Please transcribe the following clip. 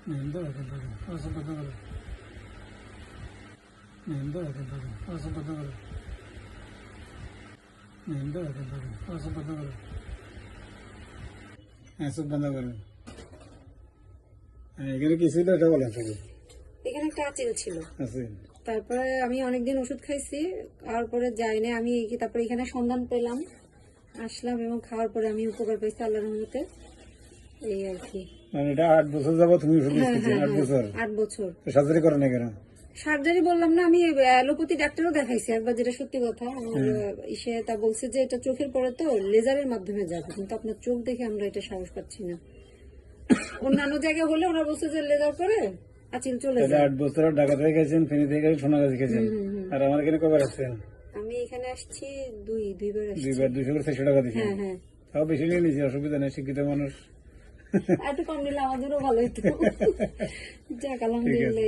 Neyinde yakında? Nasıl bakılır? Neyinde yakında? Nasıl bakılır? Neyinde yakında? Nasıl bakılır? Nasıl bakılır? এখানে কি ছিল এটা বলেন শুধু। এখানে একটা আঁচিল ছিল, আছে তারপরে আমি অনেকদিন ওষুধ খাইছি, খাওয়ার পরে যাই না আমি, তারপরে এখানে সন্ধান পেলাম, আসলাম এবং খাওয়ার পরে আমি উপকার পেয়েছি আল্লাহর রহমতে, এই আর কি। মানে এটা 8 বছর যাবত তুমি ওষুধ হ্যাঁ নিচ্ছেন? হ্যাঁ 8 হ্যাঁ, বছর 8 বছর। তো সার্জারি করেন না কেন? সার্জারি বললাম না, আমি অ্যালোপ্যাথি ডাক্তারও দেখাইছি একবার, যেটা সত্যি কথা। আমার সে তা বলছে যে এটা চোখের পরে তো লেজারের মাধ্যমে যাবে, কিন্তু আপনার চোখ দেখে আমরা এটা সাহস পাচ্ছি না। অন্যান্য জায়গায় হলে ওরা বলছে যে লেজার করে আচিল চলে তাহলে যায়। 8 বছর ঢাকা থেকে গেছেন, ফেনী থেকে গেছেন, সোনাগাছি গেছেন, আর আমার এখানে কবে আসছেন? আমি এখানে আসছি দুইবার আসছি। দুইবার 200 করে 600 টাকা দিয়েছেন। হ্যাঁ হ্যাঁ, তাও বেশি নিয়ে নিয়েছি, অসুবিধা নেই, শিক্ষিত মানুষ। একটু কম নিলে আমাদেরও ভালো হতো। যাক আলহামদুলিল্লাহ।